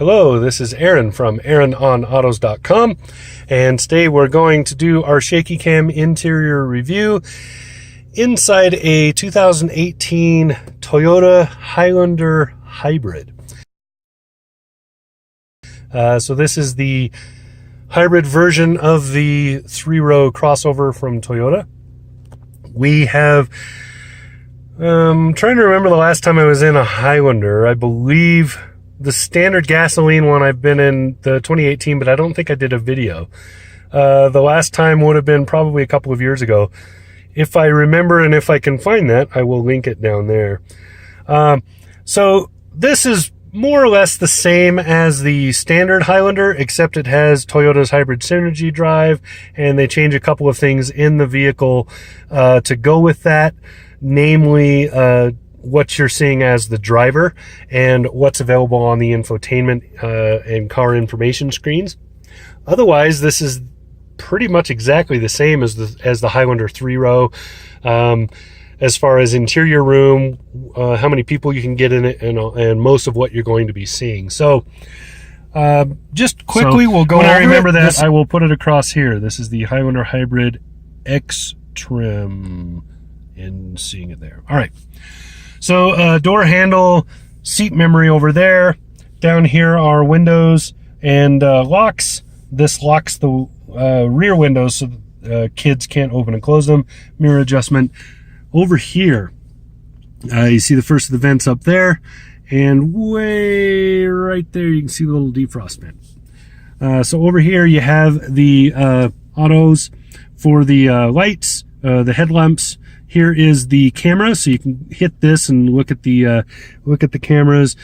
Hello, this is Aaron from AaronOnAutos.com, and today we're going to do our shaky cam interior review inside a 2018 Toyota Highlander Hybrid. So this is the hybrid version of the three-row crossover from Toyota. We have, trying to remember the last time I was in a Highlander. I believe the standard gasoline one I've been in the 2018, but I don't think I did a video. The last time would have been probably a couple of years ago. If I remember and if I can find that, I will link it down there. So this is more or less the same as the standard Highlander, except it has Toyota's hybrid synergy drive, and they change a couple of things in the vehicle to go with that, namely what you're seeing as the driver and what's available on the infotainment and car information screens. Otherwise, this is pretty much exactly the same as the Highlander 3-row. As far as interior room, how many people you can get in it, and most of what you're going to be seeing. So just quickly, we'll go over it. When I remember that, I will put it across here. This is the Highlander Hybrid X trim, and seeing it there. All right. So door handle, seat memory over there. Down here are windows and locks. This locks the rear windows so kids can't open and close them. Mirror adjustment. Over here, you see the first of the vents up there, and way right there you can see the little defrost vent. So over here you have the autos for the lights, the headlamps. Here is the camera, so you can hit this and look at the cameras.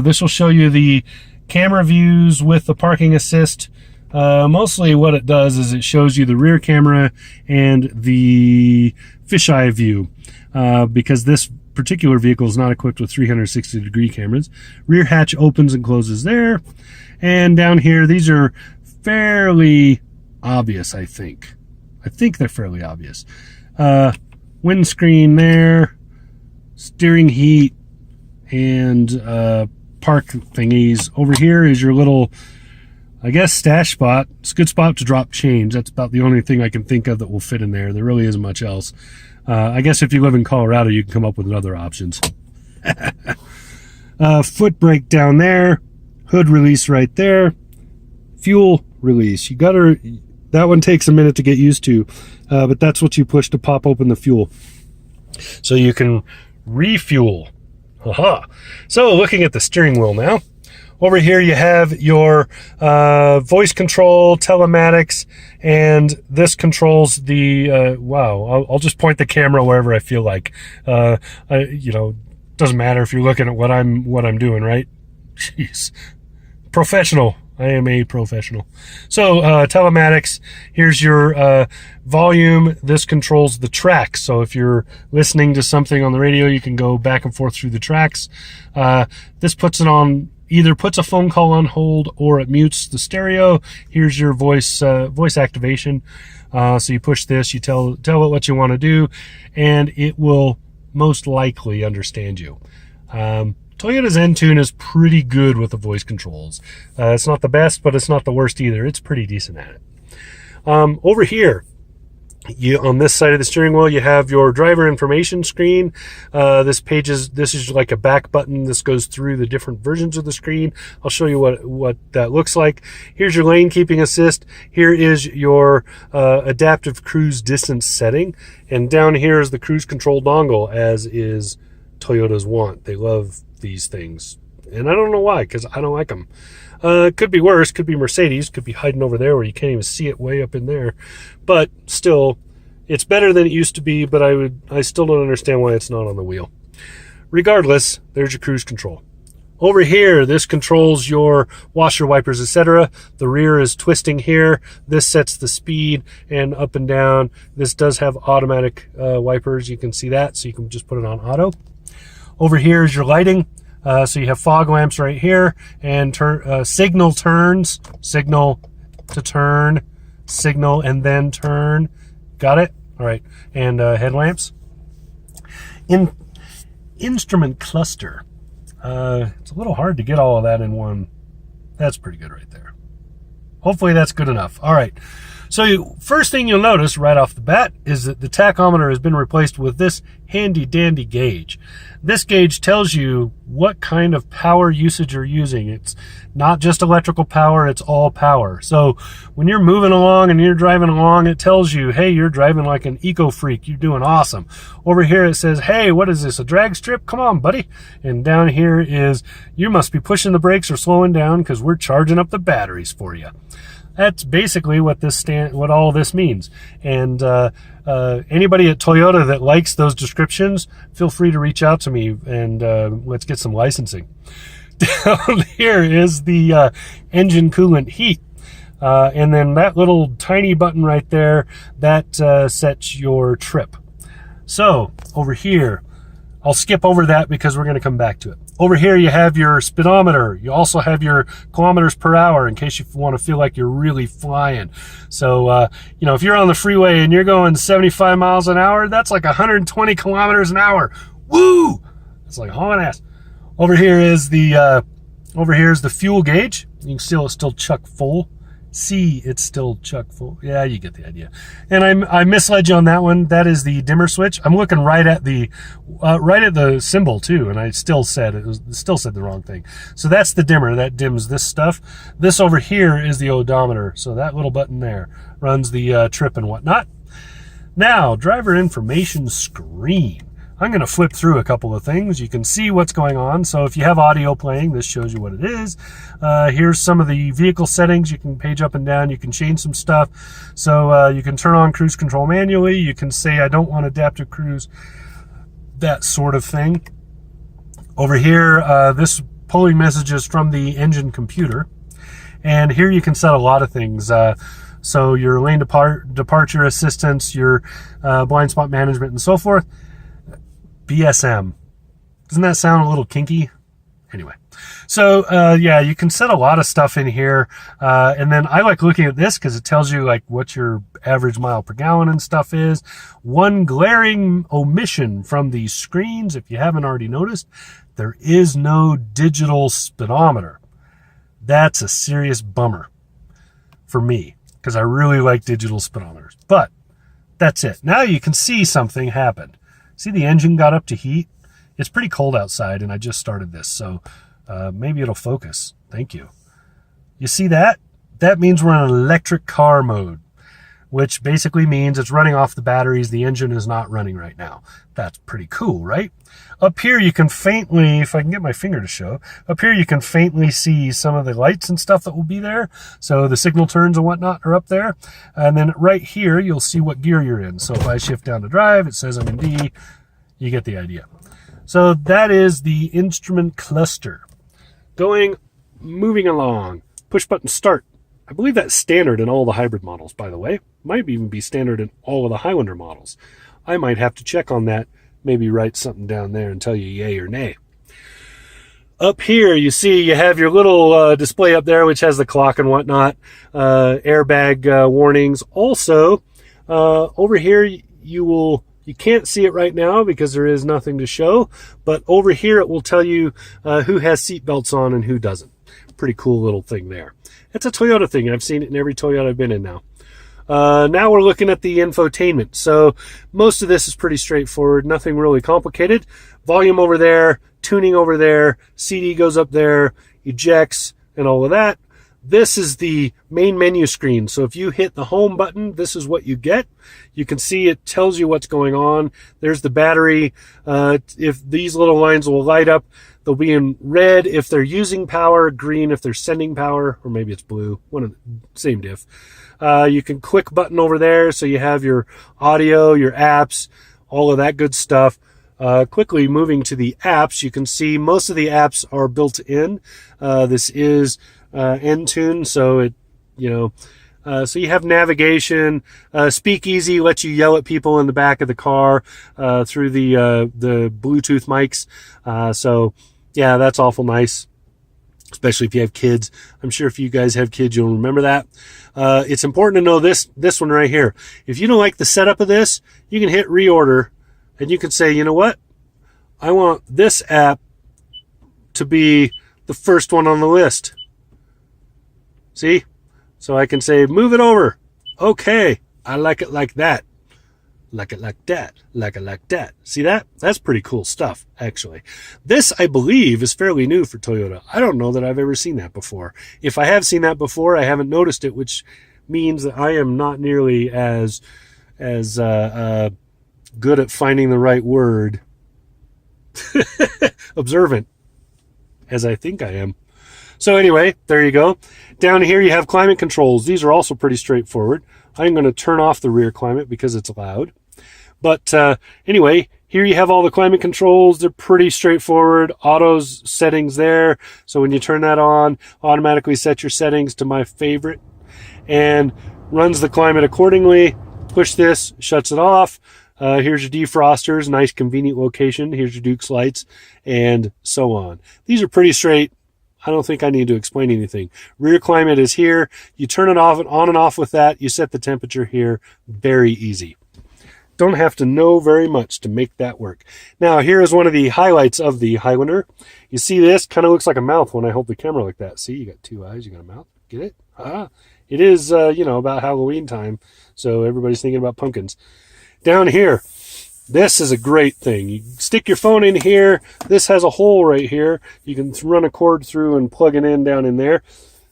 This will show you the camera views with the parking assist. Mostly what it does is it shows you the rear camera and the fisheye view, because this particular vehicle is not equipped with 360-degree cameras. Rear hatch opens and closes there. And down here, these are fairly obvious, I think. I think they're fairly obvious. Windscreen there, steering heat, and park thingies. Over here is your little, I guess, stash spot. It's a good spot to drop change. That's about the only thing I can think of that will fit in there. There really isn't much else. I guess if you live in Colorado, you can come up with other options. Foot brake down there. Hood release right there. Fuel release. You gotta, that one takes a minute to get used to, but that's what you push to pop open the fuel, so you can refuel. Aha. So looking at the steering wheel now. Over here you have your voice control, telematics, and this controls the, wow, I'll just point the camera wherever I feel like. You know, doesn't matter if you're looking at what I'm doing, right? Jeez. Professional. I am a professional. So telematics, here's your volume. This controls the tracks. So if you're listening to something on the radio, you can go back and forth through the tracks. This puts it on, either puts a phone call on hold or it mutes the stereo. Here's your voice activation. So you push this, you tell it what you want to do, and it will most likely understand you. Toyota's Entune is pretty good with the voice controls. It's not the best, but it's not the worst either. It's pretty decent at it. Over here, on this side of the steering wheel, you have your driver information screen. This is like a back button. This goes through the different versions of the screen. I'll show you what that looks like. Here's your lane keeping assist. Here is your adaptive cruise distance setting. And down here is the cruise control dongle, as is Toyota's want. They love these things, and I don't know why, because I don't like them. Could be worse, could be Mercedes, could be hiding over there where you can't even see it way up in there, but still, it's better than it used to be. But I still don't understand why it's not on the wheel. Regardless, there's your cruise control. Over here, this controls your washer, wipers, etc. The rear is twisting here. This sets the speed and up and down. This does have automatic wipers. You can see that, so you can just put it on auto. Over here is your lighting. So you have fog lamps right here, and signal turns, signal to turn, signal and then turn. Got it? All right. And headlamps. Instrument cluster. It's a little hard to get all of that in one That's pretty good right there. Hopefully that's good enough. All right. So first thing you'll notice right off the bat is that the tachometer has been replaced with this handy dandy gauge. This gauge tells you what kind of power usage you're using. It's not just electrical power, it's all power. So when you're moving along and you're driving along, it tells you, hey, you're driving like an eco freak. You're doing awesome. Over here it says, hey, what is this, a drag strip? Come on, buddy. And down here is, you must be pushing the brakes or slowing down because we're charging up the batteries for you. That's basically what what all this means. And anybody at Toyota that likes those descriptions, feel free to reach out to me and let's get some licensing. Down here is the engine coolant heat. And then that little tiny button right there, that sets your trip. So over here, I'll skip over that because we're going to come back to it. Over here, you have your speedometer. You also have your kilometers per hour in case you want to feel like you're really flying. So, you know, if you're on the freeway and you're going 75 miles an hour, that's like 120 kilometers an hour. Woo! It's like hauling ass. Over here is the fuel gauge. You can still, it's still chuck full. See, it's still chuck full. Yeah, you get the idea. And I misled you on that one. That is the dimmer switch. I'm looking right at the symbol too, and I still said the wrong thing. So that's the dimmer that dims this stuff. This over here is the odometer. So that little button there runs the trip and whatnot. Now, driver information screen. I'm going to flip through a couple of things. You can see what's going on. So if you have audio playing, this shows you what it is. Here's some of the vehicle settings. You can page up and down. You can change some stuff. So you can turn on cruise control manually. You can say, I don't want adaptive cruise, that sort of thing. Over here, this polling message is from the engine computer. And here you can set a lot of things. So your lane departure assistance, your blind spot management, and so forth. BSM. Doesn't that sound a little kinky? Anyway. So, yeah, you can set a lot of stuff in here. And then I like looking at this because it tells you like what your average mile per gallon and stuff is. One glaring omission from these screens, if you haven't already noticed, there is no digital speedometer. That's a serious bummer for me because I really like digital speedometers. But that's it. Now you can see something happened. See, the engine got up to heat. It's pretty cold outside, and I just started this, so maybe it'll focus. Thank you. You see that? That means we're in electric car mode, which basically means it's running off the batteries. The engine is not running right now. That's pretty cool, right? Up here, you can faintly, if I can get my finger to show, up here you can faintly see some of the lights and stuff that will be there. So the signal turns and whatnot are up there. And then right here, you'll see what gear you're in. So if I shift down to drive, it says I'm in D. You get the idea. So that is the instrument cluster. Moving along. Push button start. I believe that's standard in all the hybrid models, by the way. Might even be standard in all of the Highlander models. I might have to check on that. Maybe write something down there and tell you yay or nay. Up here, you see you have your little display up there, which has the clock and whatnot, airbag warnings. Also, over here, you can't see it right now because there is nothing to show, but over here it will tell you who has seat belts on and who doesn't. Pretty cool little thing there. It's a Toyota thing. I've seen it in every Toyota I've been in now. Now we're looking at the infotainment. So most of this is pretty straightforward, nothing really complicated. Volume over there, tuning over there, CD goes up there, ejects, and all of that. This is the main menu screen. So if you hit the home button, this is what you get. You can see it tells you what's going on. There's the battery. If these little lines will light up, they'll be in red if they're using power, green if they're sending power, or maybe it's blue, same diff. You can click button over there, so you have your audio, your apps, all of that good stuff. Quickly moving to the apps, you can see most of the apps are built in. This is Entune, so so you have navigation. Speakeasy lets you yell at people in the back of the car through the Bluetooth mics. So yeah, that's awful nice, especially if you have kids. I'm sure if you guys have kids, you'll remember that. It's important to know this one right here. If you don't like the setup of this, you can hit reorder and you can say, you know what? I want this app to be the first one on the list. See? So I can say, move it over. Okay, I like it like that. Like it like that. Like it like that. See that? That's pretty cool stuff, actually. This, I believe, is fairly new for Toyota. I don't know that I've ever seen that before. If I have seen that before, I haven't noticed it, which means that I am not nearly as good at finding the right word, observant, as I think I am. So anyway, there you go. Down here you have climate controls. These are also pretty straightforward. I'm going to turn off the rear climate because it's loud. But anyway, here you have all the climate controls. They're pretty straightforward. Auto's settings there. So when you turn that on, automatically set your settings to my favorite and runs the climate accordingly. Push this, shuts it off. Here's your defrosters, nice convenient location. Here's your Duke's lights, and so on. These are pretty straight. I don't think I need to explain anything. Rear climate is here. You turn it off and on and off with that. You set the temperature here. Very easy. Don't have to know very much to make that work. Now, here is one of the highlights of the Highlander. You see this? Kind of looks like a mouth when I hold the camera like that. See, you got two eyes, you got a mouth. Get it? It is, about Halloween time, so everybody's thinking about pumpkins. Down here, this is a great thing. You stick your phone in here. This has a hole right here. You can run a cord through and plug it in down in there.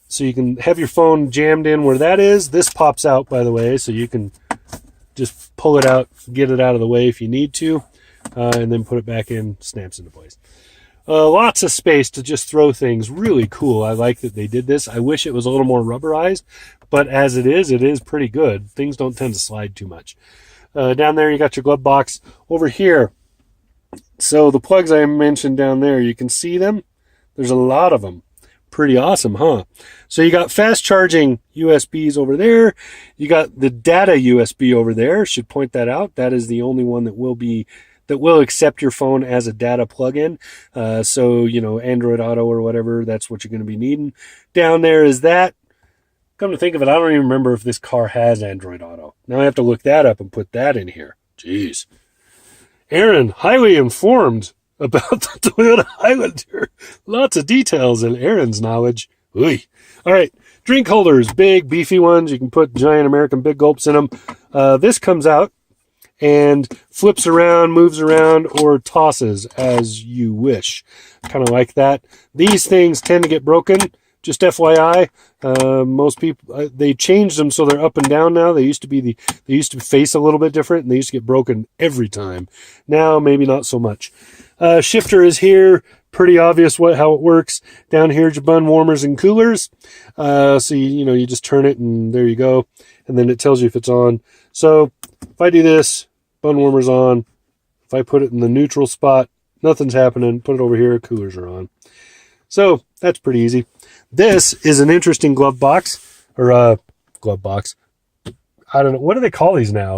So you can have your phone jammed in where that is. This pops out, by the way, so you can just pull it out, get it out of the way if you need to, and then put it back in, snaps into place. Lots of space to just throw things. Really cool. I like that they did this. I wish it was a little more rubberized, but as it is pretty good. Things don't tend to slide too much. Down there, you got your glove box. Over here, so the plugs I mentioned down there, you can see them. There's a lot of them. Pretty awesome, huh? So you got fast charging USBs over there. You got the data USB over there. Should point that out. That is the only one that will accept your phone as a data plug-in. So, Android Auto or whatever, that's what you're going to be needing. Down there is that. Come to think of it, I don't even remember if this car has Android Auto. Now I have to look that up and put that in here. Jeez. Aaron, highly informed about the Toyota Highlander. Lots of details in Aaron's knowledge. Oy. All right, drink holders, big, beefy ones. You can put giant American Big Gulps in them. This comes out and flips around, moves around, or tosses as you wish. Kind of like that. These things tend to get broken. Just FYI, most people, they changed them so they're up and down now. They used to face a little bit different, and they used to get broken every time. Now, maybe not so much. Shifter is here. Pretty obvious how it works. Down here, your bun warmers and coolers. So you just turn it, and there you go. And then it tells you if it's on. So if I do this, bun warmers on. If I put it in the neutral spot, nothing's happening. Put it over here, coolers are on. So that's pretty easy. This is an interesting glove box, or glove box. I don't know. What do they call these now?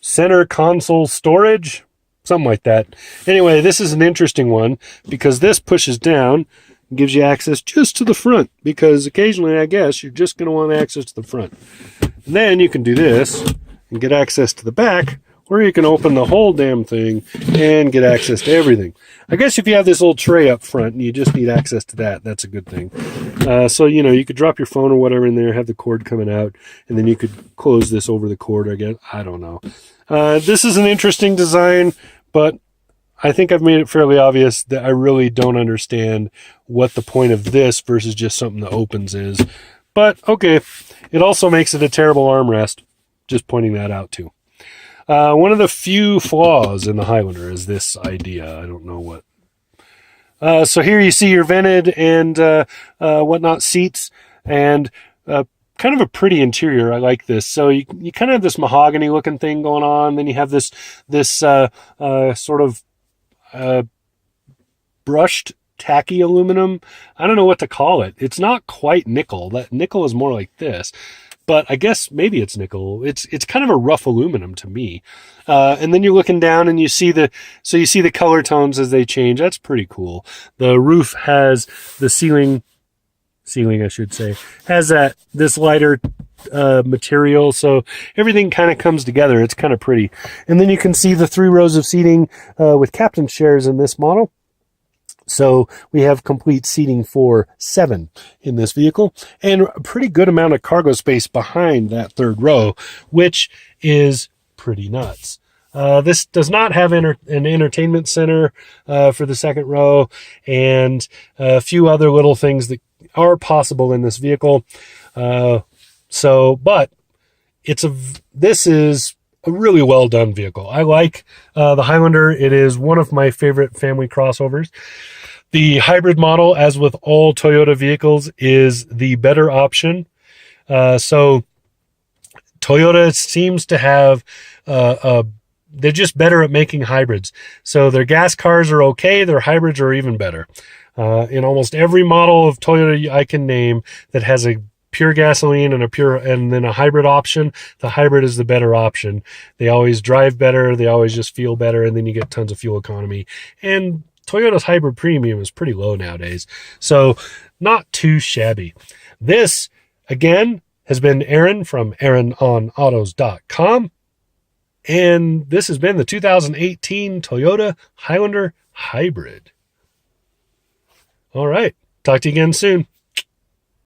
Center console storage? Something like that. Anyway, this is an interesting one because this pushes down and gives you access just to the front, because occasionally, I guess, you're just going to want access to the front. And then you can do this and get access to the back, or you can open the whole damn thing and get access to everything. I guess if you have this little tray up front and you just need access to that, that's a good thing. So, you could drop your phone or whatever in there, have the cord coming out, and then you could close this over the cord, I guess. I don't know. This is an interesting design, but I think I've made it fairly obvious that I really don't understand what the point of this versus just something that opens is. But, okay, it also makes it a terrible armrest. Just pointing that out, too. One of the few flaws in the Highlander is this idea. I don't know what. So here you see your vented and whatnot seats, and kind of a pretty interior. I like this. So you kind of have this mahogany looking thing going on. Then you have this sort of brushed tacky aluminum. I don't know what to call it. It's not quite nickel. That nickel is more like this. But I guess maybe it's nickel. It's kind of a rough aluminum to me. And then you're looking down and you see the color tones as they change. That's pretty cool. The roof has the ceiling, I should say, has this lighter material. So everything kind of comes together. It's kind of pretty. And then you can see the 3 rows of seating with captain's chairs in this model. So we have complete seating for 7 in this vehicle and a pretty good amount of cargo space behind that third row, which is pretty nuts. This does not have an entertainment center for the second row, and a few other little things that are possible in this vehicle. But this is a really well done vehicle. I like the Highlander. It is one of my favorite family crossovers. The hybrid model, as with all Toyota vehicles, is the better option. So Toyota seems to have they're just better at making hybrids. So their gas cars are okay. Their hybrids are even better. In almost every model of Toyota I can name that has a pure gasoline and then a hybrid option, the hybrid is the better option. They always drive better. They always just feel better. And then you get tons of fuel economy. And Toyota's hybrid premium is pretty low nowadays. So not too shabby. This, again, has been Aaron from AaronOnAutos.com. And this has been the 2018 Toyota Highlander Hybrid. All right. Talk to you again soon.